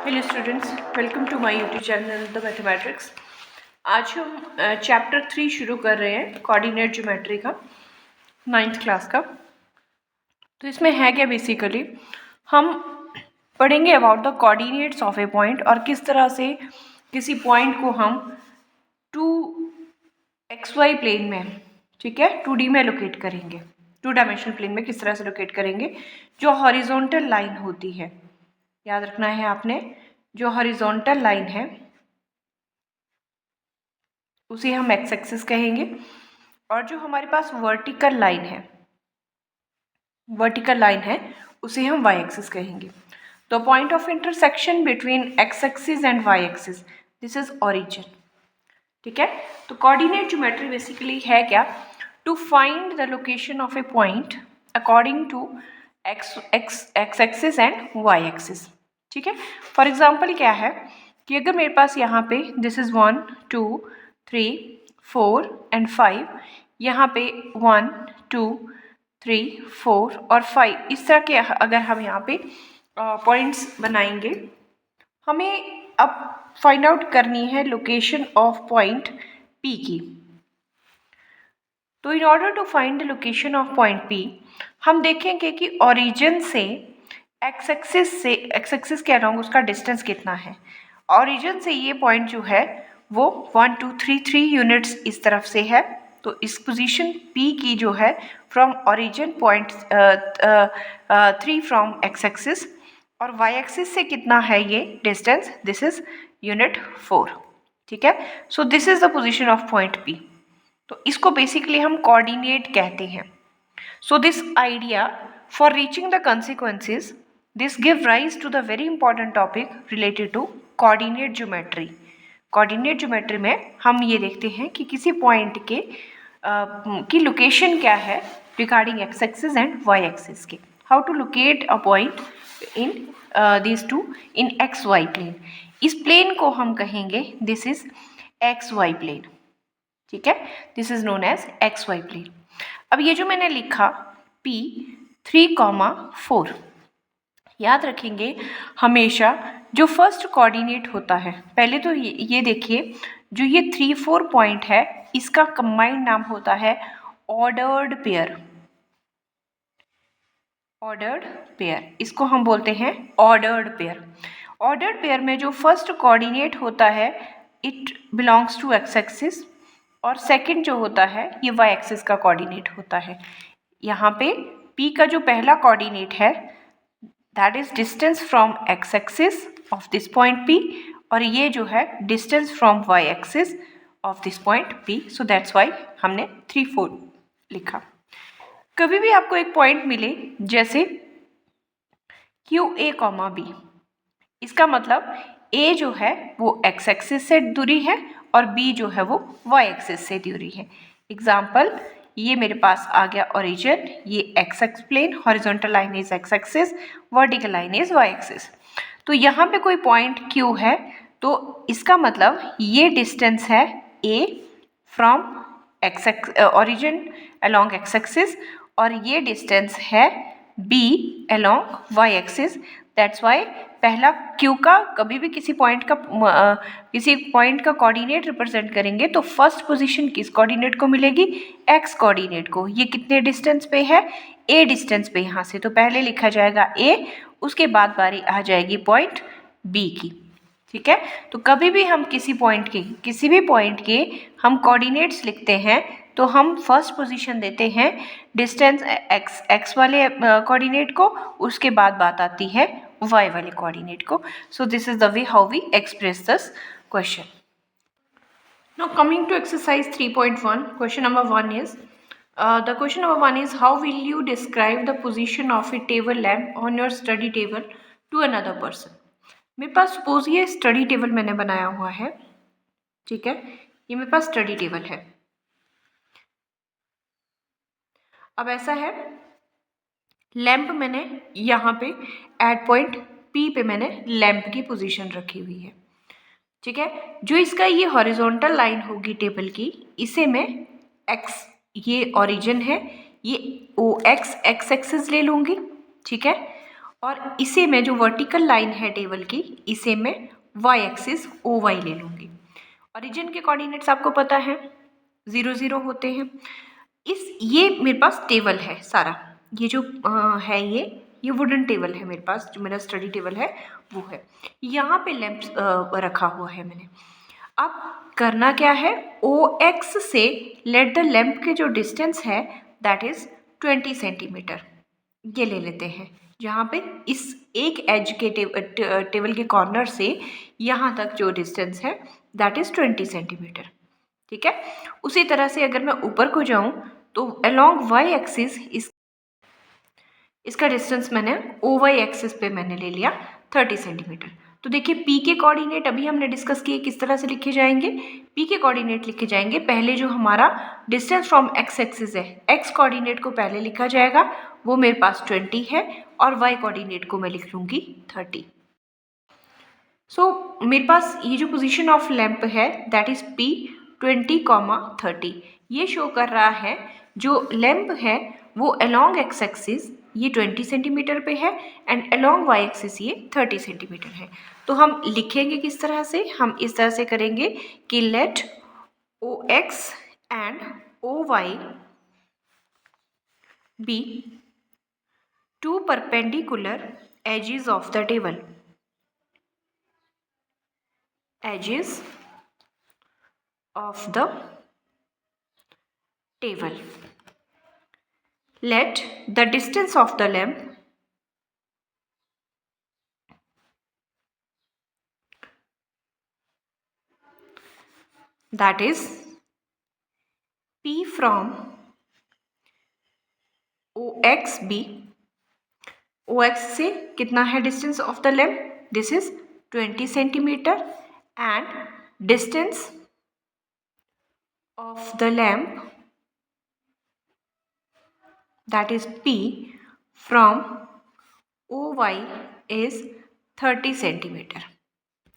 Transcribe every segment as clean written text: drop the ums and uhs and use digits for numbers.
Hello students, welcome to my YouTube channel the mathematics. आज हम chapter 3 शुरू कर रहे हैं कोऑर्डिनेट ज्योमेट्री का, 9th क्लास का। तो इसमें है क्या, बेसिकली हम पढ़ेंगे about the coordinates of a point और किस तरह से किसी पॉइंट को हम 2xy प्लेन में, ठीक है, 2D में लोकेट करेंगे, 2 डायमेंशनल प्लेन में किस तरह से लोकेट करेंगे। जो हॉरिजॉन्टल लाइन होती है, याद रखना है आपने, जो हॉरिजॉन्टल लाइन है उसे हम एक्स एक्सिस कहेंगे और जो हमारे पास वर्टिकल लाइन है उसे हम वाई एक्सिस कहेंगे। तो point of intersection between X axis and Y axis, this is origin, ठीक है। तो कोऑर्डिनेट ज्योमेट्री बेसिकली है क्या, to find the location of a point according to X axis and Y axis, ठीक है। For example क्या है कि अगर मेरे पास यहाँ पे दिस इज़ 1 2 3 4 एंड 5, यहाँ पे 1 2 3 4 और 5, इस तरह के अगर हम यहाँ पे पॉइंट्स बनाएंगे, हमें अब फाइंड आउट करनी है लोकेशन ऑफ पॉइंट P की। तो in order to find the location of point P, हम देखेंगे कि ओरिजिन से एक्स एक्सिस के अलोंग उसका डिस्टेंस कितना है। ओरिजिन से ये पॉइंट जो है वो 1 2 3 3 यूनिट्स इस तरफ से है। तो इस पोजीशन P की जो है from origin point 3 from X axis, और वाई एक्सिस से कितना है ये डिस्टेंस, दिस इज यूनिट 4, ठीक है। सो this is the position of point P। तो इसको बेसिकली हम कोऑर्डिनेट कहते हैं। So this idea for reaching the consequences, this give rise to the very important topic related to coordinate geometry। Coordinate geometry में हम ये देखते हैं कि किसी पॉइंट के की लोकेशन क्या है regarding X axis and Y axis के, how to locate a point in this two in X Y plane. इस प्लेन को हम कहेंगे this is X Y plane, ठीक है, this is known as X Y plane. अब ये जो मैंने लिखा P 3,4, याद रखेंगे हमेशा जो फर्स्ट कोऑर्डिनेट होता है, पहले तो ये देखिए, जो ये 3 4 पॉइंट है इसका कंबाइंड नाम होता है ऑर्डर्ड पेयर। ऑर्डर्ड पेयर, इसको हम बोलते हैं ऑर्डर्ड पेयर। ऑर्डर्ड पेयर में जो फर्स्ट कोऑर्डिनेट होता है it belongs to X axis, और सेकंड जो होता है ये वाई एक्सिस का कोऑर्डिनेट होता है। यहाँ पे P का जो पहला कोऑर्डिनेट है that is distance from X axis of this point P, और ये जो है distance from Y axis of this point P। So that's why हमने 3 4 लिखा। कभी भी आपको एक पॉइंट मिले जैसे QA, B, इसका मतलब A जो है वो एक्स एक्सिस से दूरी है और B जो है वो वाई एक्सिस से दूरी है। एग्जाम्पल, ये मेरे पास आ गया ओरिजिन, ये X X plane, horizontal line is X axis, vertical line is Y axis. तो यहाँ पे कोई पॉइंट Q है, तो इसका मतलब ये डिस्टेंस है A from X origin along X axis, और ये डिस्टेंस है B along Y axis. That's why पहला Q का कभी भी किसी पॉइंट का कोऑर्डिनेट रिप्रेजेंट करेंगे तो फर्स्ट पोजीशन किस कोऑर्डिनेट को मिलेगी, एक्स कोऑर्डिनेट को। ये कितने डिस्टेंस पे है, A डिस्टेंस पे यहाँ से, तो पहले लिखा जाएगा A, उसके बाद बारी आ जाएगी पॉइंट B की, ठीक है। तो कभी भी हम किसी भी पॉइंट के हम कोऑर्डिनेट्स लिखते हैं तो हम फर्स्ट पोजीशन देते हैं डिस्टेंस एक्स वाले कोऑर्डिनेट को, उसके बाद बात आती है वाई वाले कोऑर्डिनेट को। So this is the way how we express this question. Now coming to exercise 3.1, question number 1 is the question number 1 is how will you describe the position of a table lamp on your study table to another person। मेरे पास suppose ये study table मैंने बनाया हुआ है, ठीक है, ये मेरे पास स्टडी टेबल है। अब ऐसा है, लैंप मैंने यहाँ पे एट पॉइंट P पे मैंने लैंप की पोजीशन रखी हुई है, ठीक है। जो इसका ये हॉरिजॉन्टल लाइन होगी टेबल की, इसे मैं x, ये ओरिजिन है, ये OX एक्स एक्सिस ले लूँगी, ठीक है। और इसे मैं जो वर्टिकल लाइन है टेबल की, इसे मैं y एक्सिस OY ले लूँगी। ओरिजिन के कोऑर्डिनेट्स आपको पता है 0 0 होते हैं। ये मेरे पास टेबल है सारा, ये जो है ये वुडन टेबल है मेरे पास, जो मेरा स्टडी टेबल है वो है। यहाँ पे लैंप रखा हुआ है मैंने। अब करना क्या है, OX से लेट द लैंप के जो डिस्टेंस है दैट इज 20 सेंटीमीटर, ये ले लेते हैं। जहाँ पे इस एक एज के टेबल के कॉर्नर से यहाँ तक जो डिस्टेंस है दैट इज 20 सेंटीमीटर। ठीक है, उसी तरह से अगर मैं ऊपर को जाऊँ तो अलोंग y एक्सिस इसका डिस्टेंस मैंने OY एक्सिस पे मैंने ले लिया 30 सेंटीमीटर। तो देखिए P के कोऑर्डिनेट अभी हमने डिस्कस किए किस तरह से लिखे जाएंगे। P के कोऑर्डिनेट लिखे जाएंगे, पहले जो हमारा डिस्टेंस फ्रॉम x एक्सिस है, x कोऑर्डिनेट को पहले लिखा जाएगा, वो मेरे पास 20 है, और y कोऑर्डिनेट को मैं लिख लूँगी 30। सो मेरे पास ये जो पोजीशन ऑफ लैंप है दैट इज P 20, 30, ये शो कर रहा है जो लैंप है वो अलोंग x एक्सिस ये 20 सेंटीमीटर पे है एंड अलोंग y एक्सिस ये 30 सेंटीमीटर है। तो हम लिखेंगे किस तरह से, हम इस तरह से करेंगे कि let OX and OY be two perpendicular edges of the table, edges of the table. Let the distance of the lamp that is P from OX be, OX से कितना है distance of the lamp, this is 20 centimetre, and distance of the lamp that is P from OY is 30 centimetre.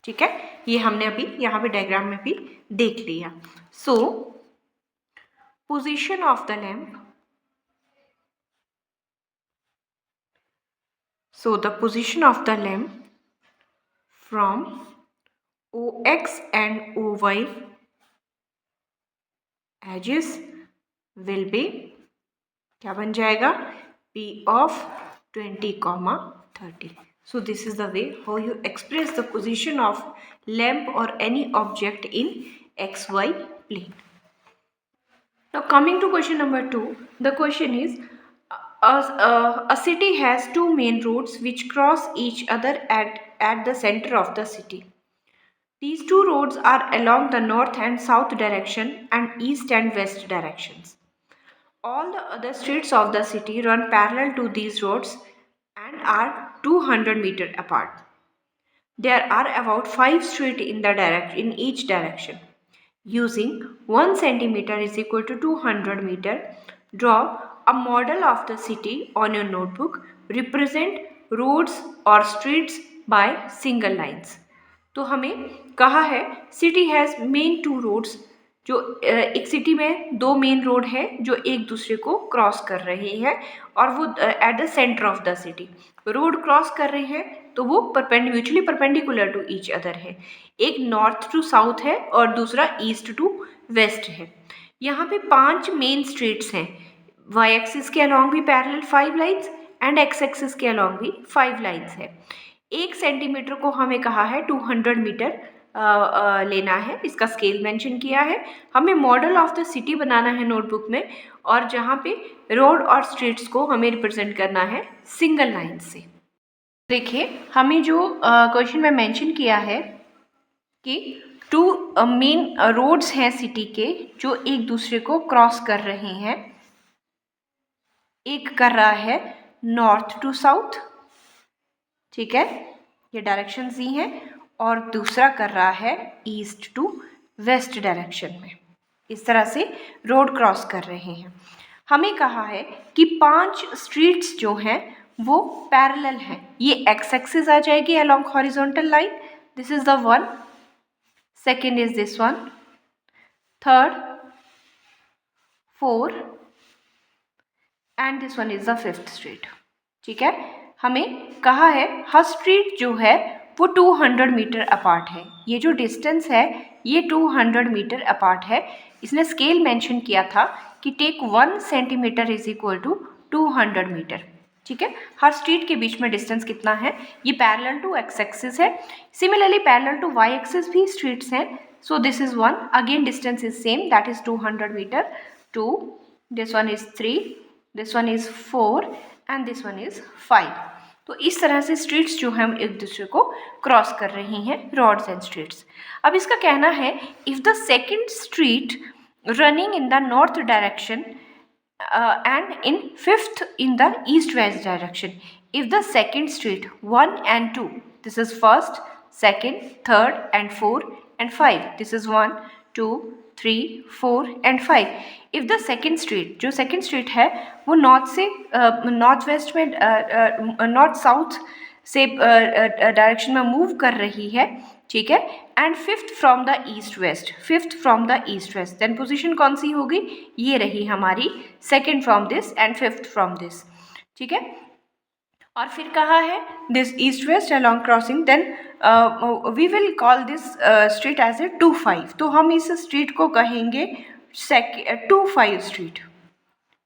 ठीक है, ये हमने अभी यहाँ पे डायग्राम में भी देख लिया। सो position of the lamp, so the position of the lamp from OX and OY edges will be क्या बन जाएगा, P of 20, 30. So this is the way how you express the position of lamp or any object in XY plane. Now coming to question number 2, the question is a city has two main roads which cross each other at the center of the city. These two roads are along the north and south direction and east and west directions. All the other streets of the city run parallel to these roads and are 200 meters apart. There are about 5 streets in each direction. Using 1 centimeter is equal to 200 meter, draw a model of the city on your notebook. Represent roads or streets by single lines. तो हमें कहा है city has main 2 roads, जो एक city में 2 main road है जो एक दूसरे को क्रॉस कर रहे हैं, और वो at the centre of the city road cross कर रहे हैं, तो वो mutually perpendicular to each other है। एक नॉर्थ टू साउथ है और दूसरा ईस्ट टू वेस्ट है। यहाँ पे 5 मेन स्ट्रीट्स हैं, वाई एक्सिस के अलॉन्ग भी parallel 5 lines and x axis के अलॉन्ग भी 5 लाइन्स है। 1 सेंटीमीटर को हमें कहा है 200 मीटर लेना है, इसका स्केल मेंशन किया है। हमें मॉडल ऑफ द सिटी बनाना है नोटबुक में, और जहाँ पे रोड और स्ट्रीट्स को हमें रिप्रेजेंट करना है सिंगल लाइन से। देखिए हमें जो क्वेश्चन में मेंशन किया है कि 2 मेन रोड्स हैं सिटी के जो एक दूसरे को क्रॉस कर रहे हैं। एक कर रहा है नॉर्थ टू साउथ, ठीक है, ये डायरेक्शन दी हैं, और दूसरा कर रहा है ईस्ट टू वेस्ट डायरेक्शन में। इस तरह से रोड क्रॉस कर रहे हैं। हमें कहा है कि 5 स्ट्रीट्स जो हैं वो पैरेलल हैं। ये एक्स एक्सिस आ जाएगी along horizontal line, this is the 1, second is this 1, third, 4 and this 1 is the 5th street. ठीक है, हमें कहा है हर स्ट्रीट जो है वो 200 मीटर अपार्ट है। ये जो डिस्टेंस है ये 200 मीटर अपार्ट है। इसने स्केल मेंशन किया था कि take 1 centimetre is equal to 200 metre. ठीक है, हर स्ट्रीट के बीच में डिस्टेंस कितना है, ये पैरेलल टू एक्स एक्सिस है। Similarly parallel to Y axis भी स्ट्रीट्स हैं। So this is 1, again distance is same, that is 200 metre. 2, this one is 3, this one is 4 and this one is 5। तो इस तरह से स्ट्रीट्स जो हम एक दूसरे को क्रॉस कर रही हैं, रॉड्स एंड स्ट्रीट्स। अब इसका कहना है if the second street running in the north direction and in fifth in the east west direction, if the second street 1 and 2, this is first, second, third and 4 and 5, this is 1 2 3 4 and 5, if the second street, जो second street है वो north से north west में north south से direction में move कर रही है, ठीक है, and fifth from the east west, fifth from the east west, then position कौन सी होगी, ये रही हमारी second from this and fifth from this. ठीक है, और फिर कहा है this east west along crossing, then we will call this street as a 2-5। तो हम इस स्ट्रीट को कहेंगे 2-5 स्ट्रीट।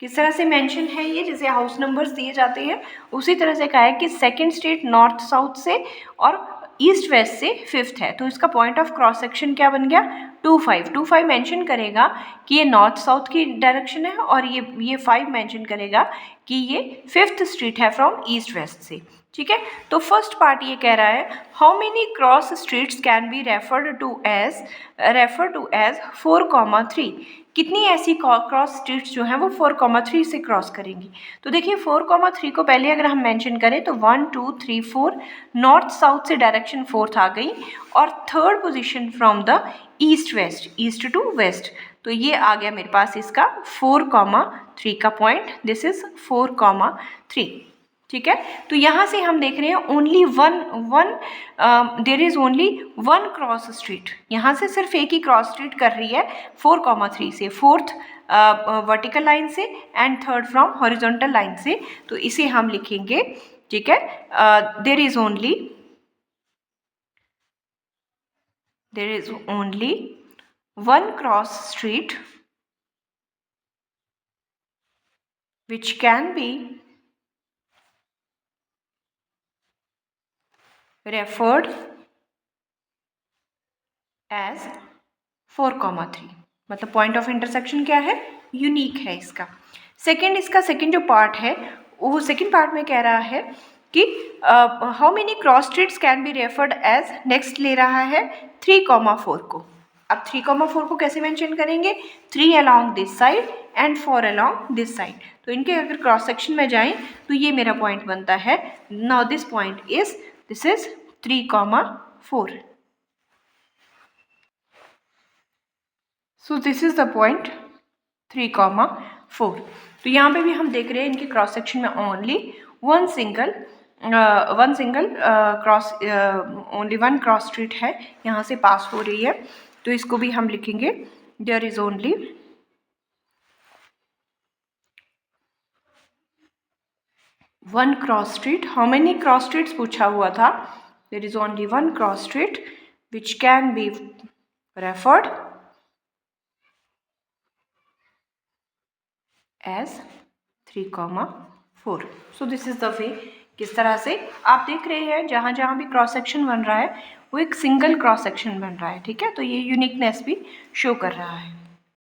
किस तरह से मेंशन है ये, जैसे हाउस नंबर्स दिए जाते हैं उसी तरह से कहा है कि सेकंड स्ट्रीट नॉर्थ साउथ से और ईस्ट वेस्ट से फिफ्थ है, तो इसका पॉइंट ऑफ क्रॉस सेक्शन क्या बन गया, 2-5। 2-5 मेंशन करेगा कि ये नॉर्थ साउथ की डायरेक्शन है और ये 5 मेंशन करेगा कि ये फिफ्थ स्ट्रीट है फ्रॉम ईस्ट वेस्ट से। ठीक है, तो फर्स्ट पार्ट ये कह रहा है how many cross streets can be refer to as 4,3। कितनी ऐसी क्रॉस स्ट्रीट्स जो हैं वो 4,3 से क्रॉस करेंगी। तो देखिए 4,3 को पहले अगर हम मेंशन करें तो 1 2 3 4, नॉर्थ साउथ से डायरेक्शन फोर्थ आ गई, और third position from the east west, east to west, तो ये आ गया मेरे पास इसका 4,3 का पॉइंट, दिस इज 4,3। ठीक है, तो यहाँ से हम देख रहे हैं only there is only one cross street, यहाँ से सिर्फ एक ही क्रॉस स्ट्रीट कर रही है 4,3 से, फोर्थ वर्टिकल लाइन से and third from horizontal line से, तो इसे हम लिखेंगे, ठीक है, there is only one cross street which can be referred as 4,3। मतलब पॉइंट ऑफ इंटरसेक्शन क्या है, यूनिक है इसका। इसका सेकेंड जो पार्ट है वो सेकेंड पार्ट में कह रहा है कि how many cross streets can be referred as, next ले रहा है 3,4 को। अब 3,4 को कैसे मेंशन करेंगे, 3 along this side and 4 along this side, तो इनके अगर क्रॉस सेक्शन में जाएं तो ये मेरा पॉइंट बनता है। Now this point is, this is 3,4। So this is the point 3,4। तो यहाँ पे भी हम देख रहे हैं इनके क्रॉस सेक्शन में only one single cross, only one cross street है यहाँ से पास हो रही है, तो इसको भी हम लिखेंगे there is only one cross street. How many cross streets पूछा हुआ था, there is only one cross street which can be referred as 3,4। So this is the way, किस तरह से आप देख रहे हैं जहाँ जहाँ भी क्रॉस सेक्शन बन रहा है वो एक सिंगल क्रॉस सेक्शन बन रहा है। ठीक है, तो ये यूनिकनेस भी शो कर रहा है।